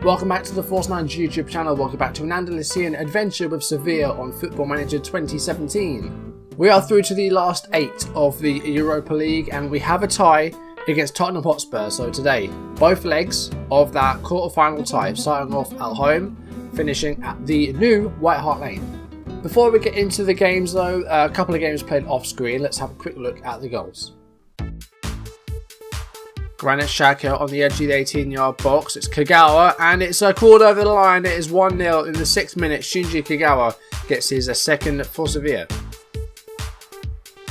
Welcome back to the Force 9 YouTube channel. Welcome back to an Andalusian adventure with Sevilla on Football Manager 2017. We are through to the last 8 of the Europa League and we have a tie against Tottenham Hotspur. So today, both legs of that quarter-final tie, starting off at home, finishing at the new White Hart Lane. Before we get into the games though, a couple of games played off screen. Let's have a quick look at the goals. Granit Xhaka on the edge of the 18-yard box. It's Kagawa and it's called over the line. It is 1-0 in the 6th minute. Shinji Kagawa gets his second for Sevilla.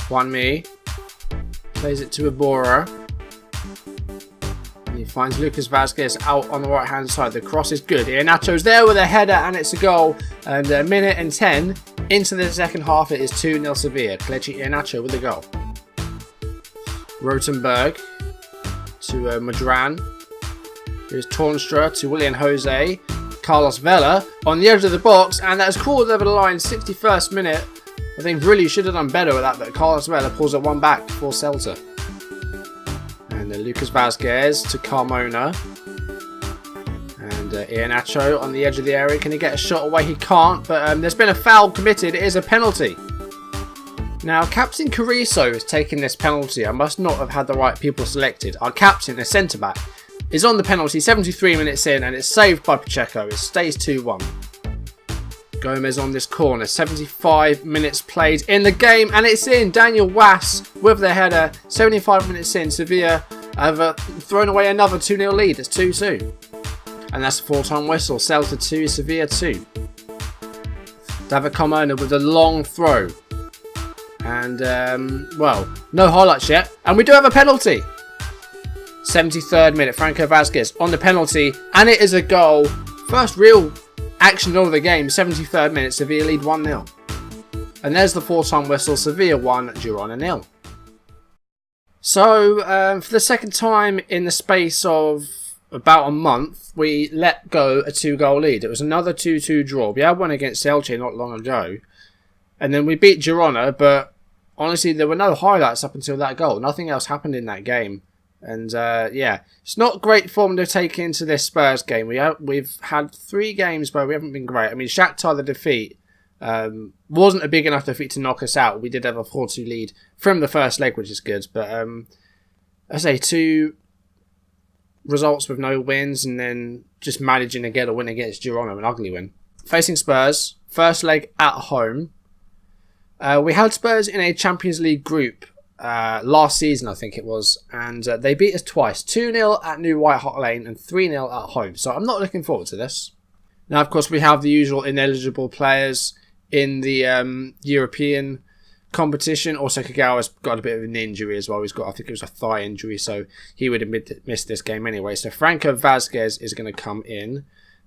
Juanmi plays it to Iborra. He finds Lucas Vazquez out on the right hand side. The cross is good. Iheanacho's there with a header and it's a goal. And a minute and 10 into the second half, it is 2-0 Sevilla. Kelechi Iheanacho with the goal. Rotenberg to Madran. Here's Tornstra to William Jose. Carlos Vela on the edge of the box, and that's called over the line. 61st minute. I think really should have done better with that, but Carlos Vela pulls it one back for Celta. And Lucas Vazquez to Carmona. And Iheanacho on the edge of the area. Can he get a shot away? He can't, but there's been a foul committed. It is a penalty. Now, Captain Carrizo is taking this penalty. I must not have had the right people selected. Our captain, a centre-back, is on the penalty 73 minutes in and it's saved by Pacheco. It stays 2-1. Gomez on this corner. 75 minutes played in the game and it's in. Daniel Was with the header. 75 minutes in. Sevilla have thrown away another 2-0 lead. It's 2-2. And that's a full-time whistle. Celta 2, Sevilla 2. David Carmona with a long throw. And, well, no highlights yet. And we do have a penalty. 73rd minute, Franco Vazquez on the penalty. And it is a goal. First real action of the game. 73rd minute, Sevilla lead 1-0. And there's the full-time whistle. Sevilla 1, Girona 0. So, for the second time in the space of about a month, we let go a 2-goal lead. It was another 2-2 draw. We had one against Elche not long ago. And then we beat Girona, but honestly, there were no highlights up until that goal. Nothing else happened in that game. And, yeah, it's not great form to take into this Spurs game. We've had 3 games where we haven't been great. I mean, Shakhtar, the defeat, wasn't a big enough defeat to knock us out. We did have a 4-2 lead from the first leg, which is good. But, I say 2 results with no wins and then just managing to get a win against Girona, an ugly win. Facing Spurs, first leg at home. We had Spurs in a Champions League group last season, I think it was, and they beat us twice. 2-0 at New White Hart Lane and 3-0 at home, so I'm not looking forward to this. Now, of course, we have the usual ineligible players in the European competition. Also, Kagawa's got a bit of an injury as well. He's got, I think it was a thigh injury, so he would have missed this game anyway. So Franco Vazquez is going to come in.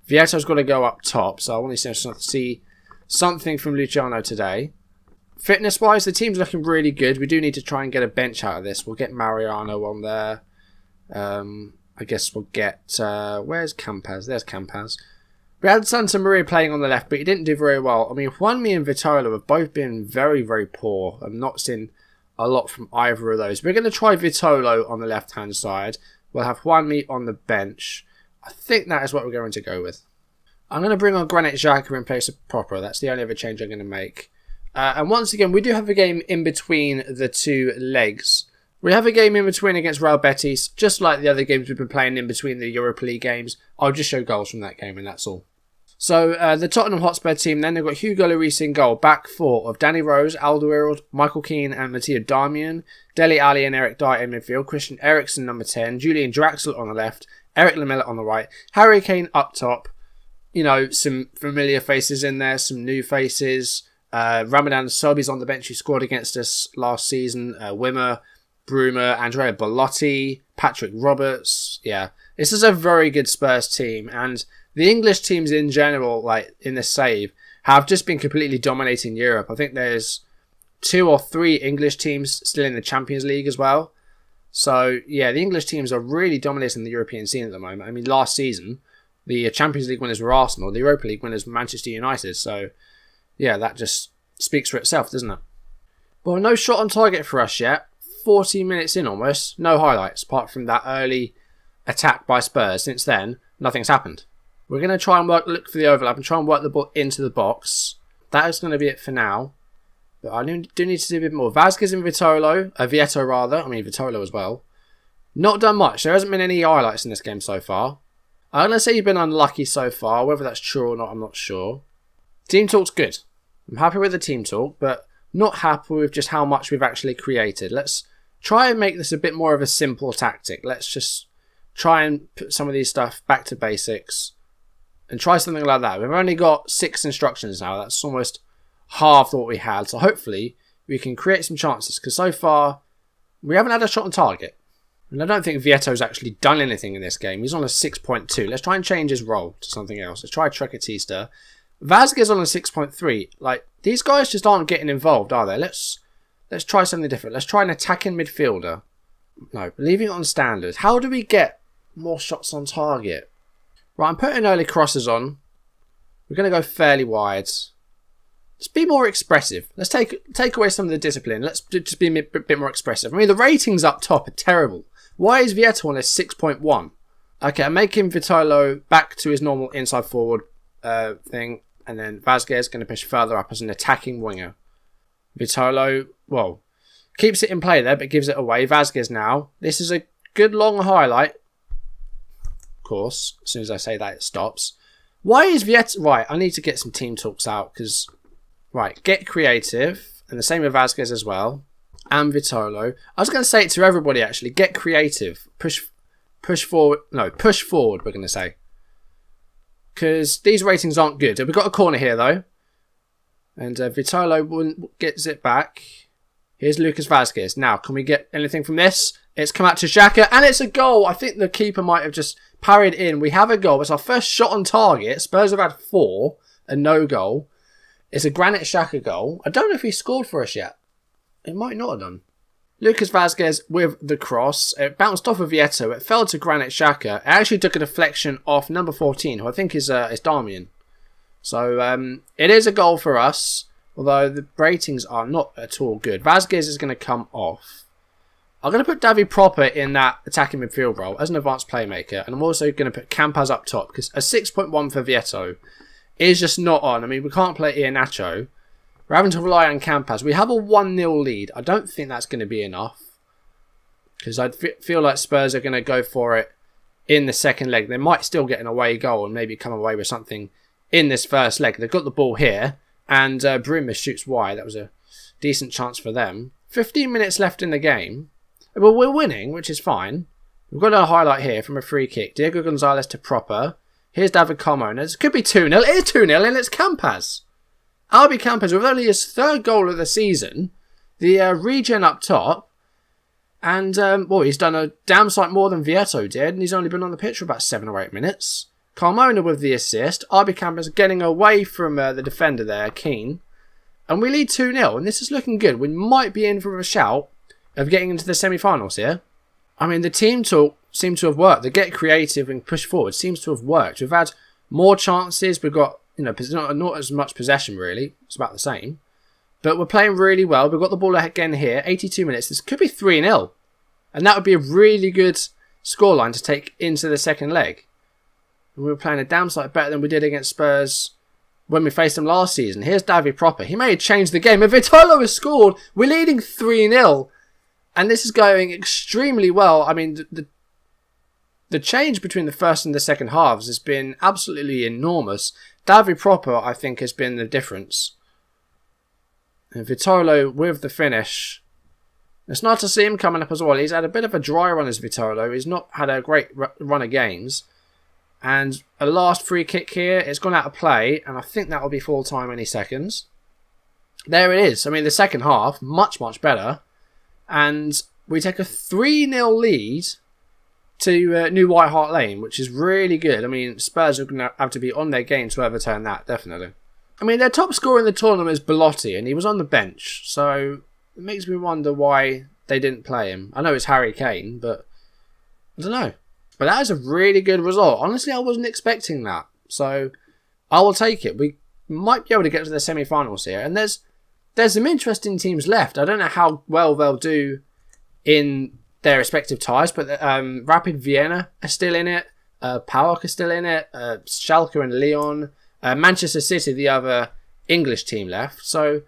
Vieto's got to go up top, so I want to see something from Luciano today. Fitness-wise, the team's looking really good. We do need to try and get a bench out of this. We'll get Mariano on there. I guess we'll get... where's Campaz? There's Campaz. We had Santa Maria playing on the left, but he didn't do very well. I mean, Juanmi and Vitola have both been very, very poor. I've not seen a lot from either of those. We're going to try Vitolo on the left-hand side. We'll have Juanmi on the bench. I think that is what we're going to go with. I'm going to bring on Granit Xhaka in place of Proper. That's the only other change I'm going to make. And once again, we do have a game in between the 2 legs. We have a game in between against Real Betis, just like the other games we've been playing in between the Europa League games. I'll just show goals from that game and that's all. So the Tottenham Hotspur team, then they've got Hugo Lloris in goal. Back 4 of Danny Rose, Alderweireld, Michael Keane and Matteo Darmian. Dele Alli and Eric Dyer in midfield. Christian Eriksen number 10. Julian Draxler on the left. Eric Lamela on the right. Harry Kane up top. You know, some familiar faces in there, some new faces. Ramadan Sobi's on the bench who scored against us last season. Wimmer, Bruma, Andrea Bellotti, Patrick Roberts. Yeah, this is a very good Spurs team. And the English teams in general, like in the save, have just been completely dominating Europe. I think there's 2 or 3 English teams still in the Champions League as well. So, yeah, the English teams are really dominating the European scene at the moment. I mean, last season, the Champions League winners were Arsenal. The Europa League winners were Manchester United. So, yeah, that just speaks for itself, doesn't it? Well, no shot on target for us yet. 40 minutes in almost. No highlights, apart from that early attack by Spurs. Since then, nothing's happened. We're going to try and look for the overlap and try and work the ball into the box. That is going to be it for now. But I do need to do a bit more. Vazquez and Vietto rather. I mean, Vitolo as well. Not done much. There hasn't been any highlights in this game so far. I'm going to say you've been unlucky so far. Whether that's true or not, I'm not sure. Team talk's good. I'm happy with the team talk, but not happy with just how much we've actually created. Let's try and make this a bit more of a simple tactic. Let's just try and put some of these stuff back to basics and try something like that. We've only got 6 instructions now. That's almost half what we had. So hopefully we can create some chances, because so far we haven't had a shot on target. And I don't think Vietto's actually done anything in this game. He's on a 6.2. Let's try and change his role to something else. Let's try Trecatista. Vazquez on a 6.3. Like, these guys just aren't getting involved, are they? Let's try something different. Let's try an attacking midfielder. No, leaving it on standard. How do we get more shots on target? Right, I'm putting early crosses on. We're going to go fairly wide. Let's be more expressive. Let's take away some of the discipline. Let's just be a bit more expressive. I mean, the ratings up top are terrible. Why is Vietto on a 6.1? Okay, I'm making Vitolo back to his normal inside forward thing. And then Vazquez is going to push further up as an attacking winger. Vitolo, well, keeps it in play there, but gives it away. Vazquez now. This is a good long highlight. Of course, as soon as I say that, it stops. Why is Vietto... Right, I need to get some team talks out, because... Right, get creative. And the same with Vazquez as well. And Vitolo. I was going to say it to everybody, actually. Get creative. Push forward. No, push forward, we're going to say. Because these ratings aren't good. We've got a corner here, though. And Vitolo gets it back. Here's Lucas Vazquez. Now, can we get anything from this? It's come out to Shakhtar, and it's a goal. I think the keeper might have just parried in. We have a goal. It's our first shot on target. Spurs have had 4 and no goal. It's a Granit Xhaka goal. I don't know if he scored for us yet. It might not have done. Lucas Vazquez with the cross. It bounced off of Vietto. It fell to Granit Xhaka. It actually took a deflection off number 14, who I think is Darmian. So it is a goal for us, although the ratings are not at all good. Vazquez is going to come off. I'm going to put Davi proper in that attacking midfield role as an advanced playmaker, and I'm also going to put Campas up top, because a 6.1 for Vietto is just not on. I mean, we can't play Iheanacho. We're having to rely on Campas. We have a 1-0 lead. I don't think that's going to be enough, because I feel like Spurs are going to go for it in the second leg. They might still get an away goal and maybe come away with something in this first leg. They've got the ball here, and Bruma shoots wide. That was a decent chance for them. 15 minutes left in the game. Well, we're winning, which is fine. We've got a highlight here from a free kick. Diego Gonzalez to Proper. Here's David Como. Now, this could be 2-0. It is 2-0, and it's Campas. Albi Campas with only his 3rd goal of the season. The regen up top. And, well, he's done a damn sight more than Vietto did, and he's only been on the pitch for about 7 or 8 minutes. Carmona with the assist. Albi Campas getting away from the defender there, Keane. And we lead 2-0, and this is looking good. We might be in for a shout of getting into the semi-finals here. I mean, the team talk seemed to have worked. The get creative and push forward seems to have worked. We've had more chances. We've got, not as much possession, really. It's about the same. But we're playing really well. We've got the ball again here. 82 minutes. This could be 3-0. And that would be a really good scoreline to take into the second leg. And we were playing a damn sight better than we did against Spurs when we faced them last season. Here's Davi Proper. He may have changed the game. If Vitolo has scored, we're leading 3-0. And this is going extremely well. I mean, the change between the first and the second halves has been absolutely enormous. Davi Proper, I think, has been the difference. And Vitolo with the finish. It's nice to see him coming up as well. He's had a bit of a dry run as Vitolo. He's not had a great run of games. And a last free kick here. It's gone out of play. And I think that will be full time any seconds. There it is. I mean, the second half, much, much better. And we take a 3-0 lead to New White Hart Lane, which is really good. I mean, Spurs are going to have to be on their game to overturn that, definitely. I mean, their top scorer in the tournament is Belotti, and he was on the bench. So it makes me wonder why they didn't play him. I know it's Harry Kane, but I don't know. But that is a really good result. Honestly, I wasn't expecting that. So I will take it. We might be able to get to the semi-finals here. And there's some interesting teams left. I don't know how well they'll do in their respective ties, but Rapid Vienna are still in it. PAOK are still in it. Schalke and Lyon. Manchester City, the other English team left. So,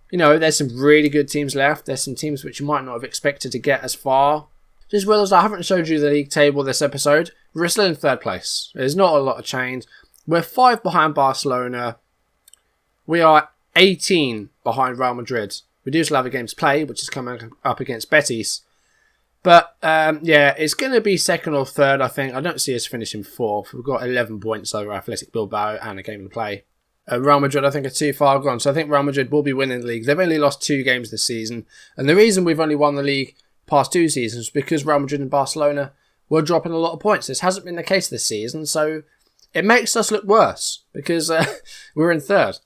you know, there's some really good teams left. There's some teams which you might not have expected to get as far. Just realised I haven't showed you the league table this episode. We're still in third place. There's not a lot of change. We're 5 behind Barcelona. We are 18 behind Real Madrid. We do still have a game to play, which is coming up against Betis. But, yeah, it's going to be second or third, I think. I don't see us finishing fourth. We've got 11 points over Athletic Bilbao and a game to play. Real Madrid, I think, are too far gone. So I think Real Madrid will be winning the league. They've only lost 2 games this season. And the reason we've only won the league past 2 seasons is because Real Madrid and Barcelona were dropping a lot of points. This hasn't been the case this season. So it makes us look worse because we're in third.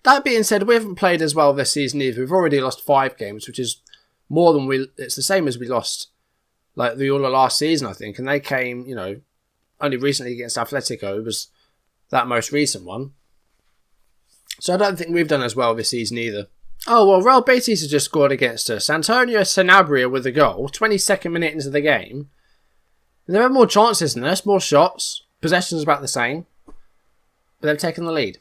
That being said, we haven't played as well this season either. We've already lost 5 games, which is more than it's the same as we lost like the all of last season, I think. And they came, you know, only recently against Atletico was that most recent one. So I don't think we've done as well this season either. Oh, well, Real Betis has just scored against us. Antonio Sanabria with a goal, 22nd minute into the game. And they have more chances than us, more shots. Possession's about the same. But they've taken the lead.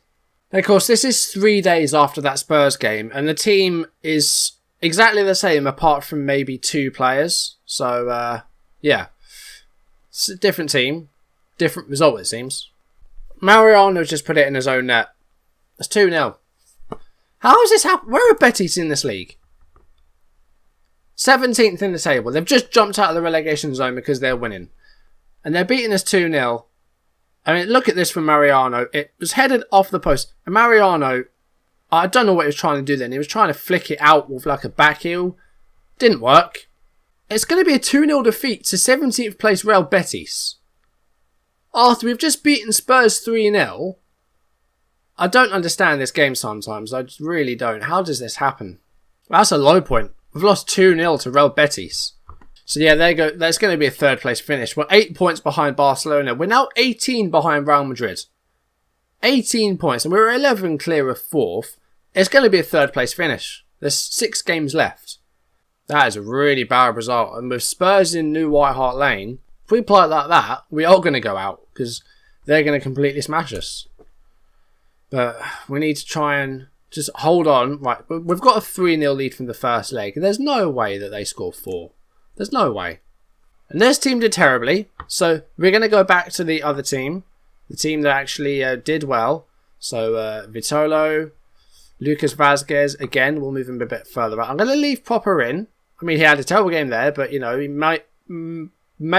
And of course, this is 3 days after that Spurs game. And the team is exactly the same apart from maybe 2 players. So, yeah. It's a different team. Different result, it seems. Mariano just put it in his own net. It's 2-0. How has this happened? Where are Betis in this league? 17th in the table. They've just jumped out of the relegation zone because they're winning. And they're beating us 2-0. I mean, look at this from Mariano. It was headed off the post. And Mariano, I don't know what he was trying to do then. He was trying to flick it out with like a back heel. Didn't work. It's going to be a 2-0 defeat to 17th place Real Betis. After we've just beaten Spurs 3-0. I don't understand this game sometimes. I just really don't. How does this happen? That's a low point. We've lost 2-0 to Real Betis. So yeah, there you go. There's going to be a third place finish. We're 8 points behind Barcelona. We're now 18 behind Real Madrid. 18 points. And we're 11 clear of 4th. It's going to be a third place finish. There's 6 games left. That is a really bad result. And with Spurs in New White Hart Lane, if we play like that, we are going to go out. Because they're going to completely smash us. But we need to try and just hold on. Right, we've got a 3-0 lead from the first leg. There's no way that they score 4. There's no way. And this team did terribly. So we're going to go back to the other team. The team that actually did well. So Vitolo, Lucas Vazquez. Again, we'll move him a bit further out. I'm going to leave Popper in. I mean, he had a terrible game there. But, you know, he may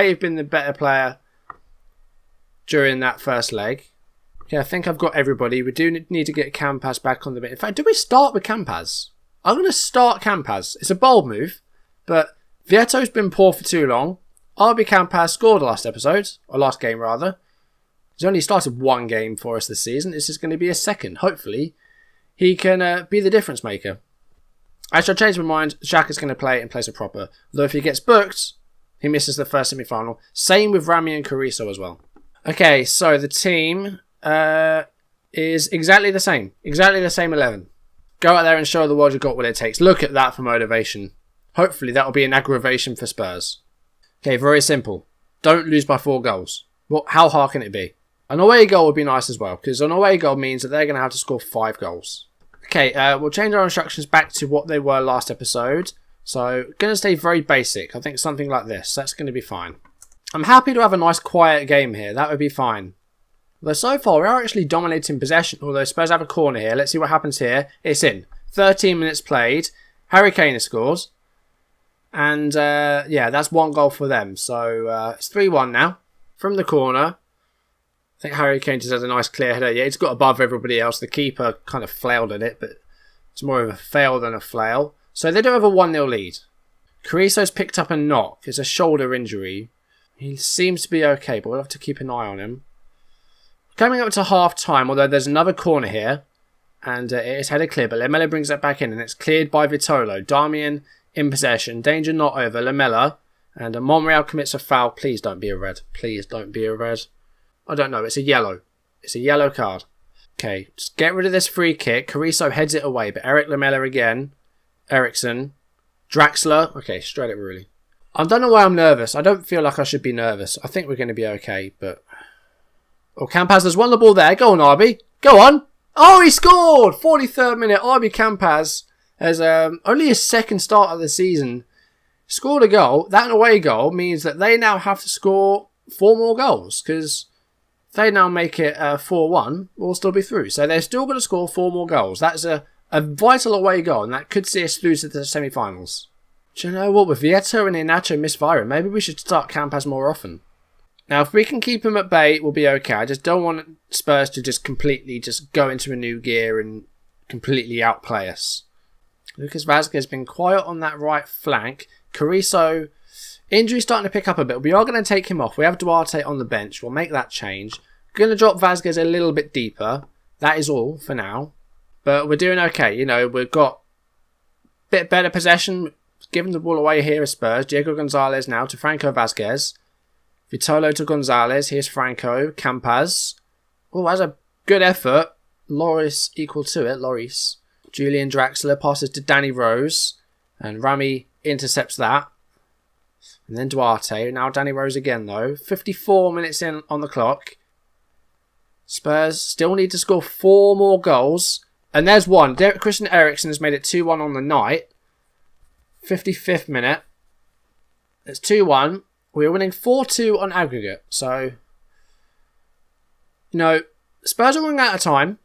have been the better player during that first leg. Okay, I think I've got everybody. We do need to get Campas back on the bench. In fact, do we start with Campas? I'm going to start Campas. It's a bold move, but Vieto's been poor for too long. RB Campas scored last episode, or last game rather. He's only started 1 game for us this season. This is going to be a second. Hopefully, he can be the difference maker. Actually, I changed my mind. Shaq is going to play in place of Proper. Though if he gets booked, he misses the first semi-final. Same with Rami and Carrizo as well. Okay, so the team is exactly the same. Exactly the same 11. Go out there and show the world you've got what it takes. Look at that for motivation. Hopefully that will be an aggravation for Spurs. Okay, very simple. Don't lose by 4 goals. Well, how hard can it be? An away goal would be nice as well, because an away goal means that they're going to have to score 5 goals. Okay, we'll change our instructions back to what they were last episode. So, going to stay very basic. I think something like this. That's going to be fine. I'm happy to have a nice quiet game here. That would be fine. Although so far we are actually dominating possession. Although Spurs have a corner here. Let's see what happens here. It's in. 13 minutes played. Harry Kane scores. And yeah, that's 1 goal for them. So it's 3-1 now. From the corner. I think Harry Kane just has a nice clear header. Yeah, he's got above everybody else. The keeper kind of flailed at it. But it's more of a fail than a flail. So they do have a 1-0 lead. Carrizo's picked up a knock. It's a shoulder injury. He seems to be okay, but we'll have to keep an eye on him. Coming up to half time, although there's another corner here. And it is headed clear, but Lamela brings it back in. And it's cleared by Vitolo. Darmian in possession. Danger not over. Lamela. And Monreal commits a foul. Please don't be a red. Please don't be a red. I don't know. It's a yellow. It's a yellow card. Okay, just get rid of this free kick. Carrizo heads it away, but Eric Lamela again. Eriksson. Draxler. Okay, straight up really. I don't know why I'm nervous. I don't feel like I should be nervous. I think we're going to be okay, but... Oh, Campaz has won the ball there. Go on, Arby. Go on. Oh, he scored! 43rd minute. Arby Campaz has only his second start of the season. Scored a goal. That away goal means that they now have to score 4 more goals, because if they now make it 4-1, we'll still be through. So they're still going to score 4 more goals. That's a vital away goal, and that could see us through to the semi-finals. Do you know what? With Vieto and Inacho misfiring, maybe we should start Campaz more often. Now, if we can keep him at bay, we'll be okay. I just don't want Spurs to just completely just go into a new gear and completely outplay us. Lucas Vazquez has been quiet on that right flank. Carrizo, injury starting to pick up a bit. We are going to take him off. We have Duarte on the bench. We'll make that change. Going to drop Vazquez a little bit deeper. That is all for now. But we're doing okay. You know, we've got a bit better possession. Giving the ball away here as Spurs. Diego Gonzalez now to Franco Vazquez. Vitolo to Gonzalez. Here's Franco. Campaz. Oh, that's a good effort. Loris equal to it. Loris. Julian Draxler passes to Danny Rose. And Rami intercepts that. And then Duarte. Now Danny Rose again though. 54 minutes in on the clock. Spurs still need to score 4 more goals. And there's one. Christian Eriksen has made it 2-1 on the night. 55th minute. It's 2-1. We're winning 4-2 on aggregate. So, you know, Spurs are running out of time.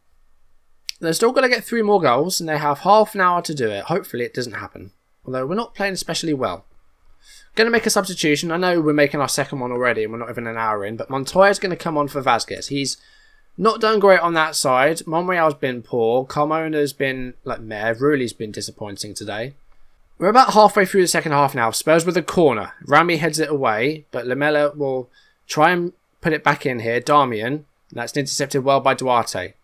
They're still going to get 3 more goals, and they have half an hour to do it. Hopefully it doesn't happen. Although we're not playing especially well. Going to make a substitution. I know we're making our second one already, and we're not even an hour in. But Montoya's going to come on for Vazquez. He's not done great on that side. Monreal's been poor. Carmona's been like meh. Ruli's been disappointing today. We're about halfway through the second half now. Spurs with a corner. Rami heads it away, but Lamela will try and put it back in here. Darmian. That's intercepted well by Duarte.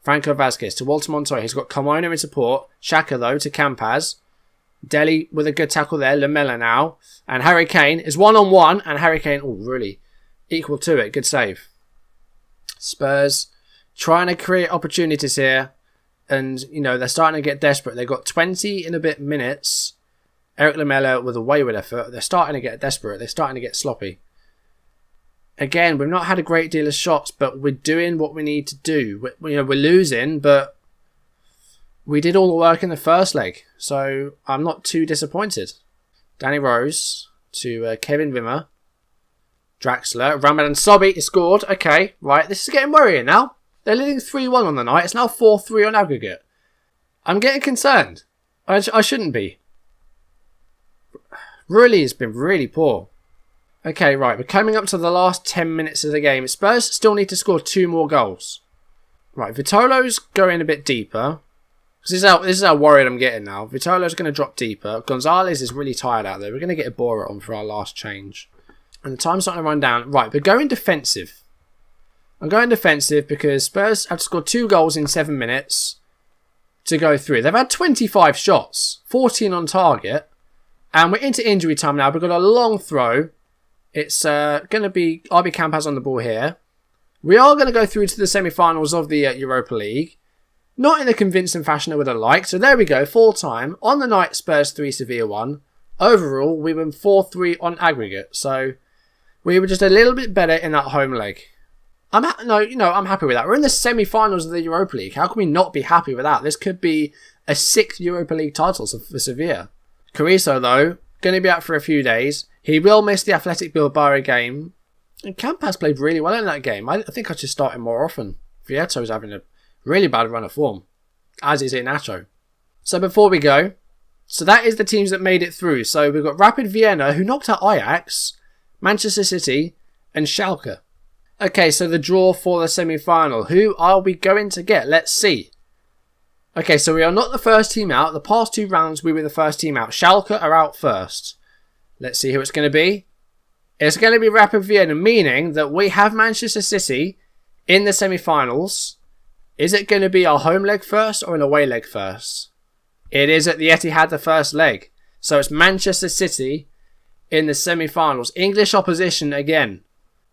Franco Vazquez to Walter Montoya. He's got Carmona in support. Xhaka, though, to Campaz. Deli with a good tackle there. Lamela now. And Harry Kane is 1-on-1. And Harry Kane, oh, really equal to it. Good save. Spurs trying to create opportunities here. And, you know, they're starting to get desperate. They've got 20 in a bit minutes. Eric Lamela with a wayward effort. They're starting to get desperate. They're starting to get sloppy. Again, we've not had a great deal of shots, but we're doing what we need to do. We're losing, but we did all the work in the first leg. So I'm not too disappointed. Danny Rose to Kevin Wimmer. Draxler. Ramadan Sobhi scored. Okay, right. This is getting worrying now. They're leading 3-1 on the night. It's now 4-3 on aggregate. I'm getting concerned. I shouldn't be. Really has been really poor. Okay, right. We're coming up to the last 10 minutes of the game. Spurs still need to score 2 more goals. Right, Vitolo's going a bit deeper. This is how worried I'm getting now. Vitolo's going to drop deeper. Gonzalez is really tired out there. We're going to get a Bora on for our last change. And the time's starting to run down. Right, we're going defensive. I'm going defensive because Spurs have to score 2 goals in 7 minutes to go through. They've had 25 shots, 14 on target. And we're into injury time now. We've got a long throw. It's going to be RB Campaz on the ball here. We are going to go through to the semi-finals of the Europa League. Not in a convincing fashion I would have liked. So there we go, full time. On the night, Spurs 3, Sevilla 1. Overall, we won 4-3 on aggregate. So we were just a little bit better in that home leg. I'm happy with that. We're in the semi-finals of the Europa League. How can we not be happy with that? This could be a 6th Europa League title for Sevilla. Carrizo, though, going to be out for a few days. He will miss the Athletic Bilbao game. And Campaz played really well in that game. I think I should start him more often. Vieto's having a really bad run of form, as is Inacho. So before we go, so that is the teams that made it through. So we've got Rapid Vienna, who knocked out Ajax, Manchester City, and Schalke. Okay, so the draw for the semi-final. Who are we going to get? Let's see. Okay, so we are not the first team out. The past 2 rounds, we were the first team out. Schalke are out first. Let's see who it's going to be. It's going to be Rapid Vienna, meaning that we have Manchester City in the semi-finals. Is it going to be our home leg first or an away leg first? It is at the Etihad, the first leg. So it's Manchester City in the semi-finals. English opposition again.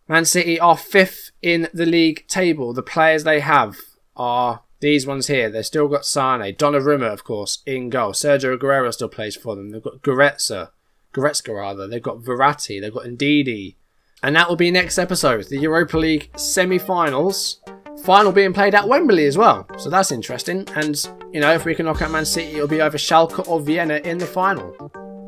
Man City are 5th in the league table. The players they have are these ones here. They've still got Sane. Donnarumma, of course, in goal. Sergio Aguero still plays for them. They've got Goretzka, Goretzka rather. They've got Verratti. They've got Ndidi. And that will be next episode. The Europa League semi-finals. Final being played at Wembley as well. So that's interesting. And, you know, if we can knock out Man City, it'll be either Schalke or Vienna in the final.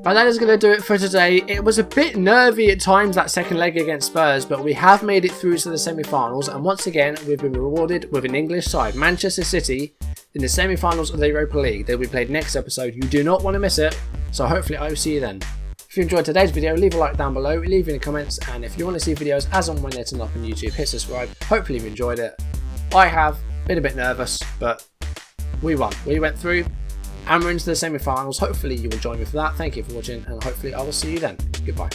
But that is going to do it for today. It was a bit nervy at times, that second leg against Spurs, but we have made it through to the semi-finals, and once again we've been rewarded with an English side, Manchester City, in the semi-finals of the Europa League. They'll be played next episode. You do not want to miss it, so hopefully I will see you then. If you enjoyed today's video, leave a like down below, leave in the comments, and if you want to see videos as and when they're turned up on YouTube, hit subscribe. Hopefully you've enjoyed it. I have been a bit nervous, but we won. We went through. And we're into the semi-finals. Hopefully you will join me for that. Thank you for watching, and hopefully I will see you then. Goodbye.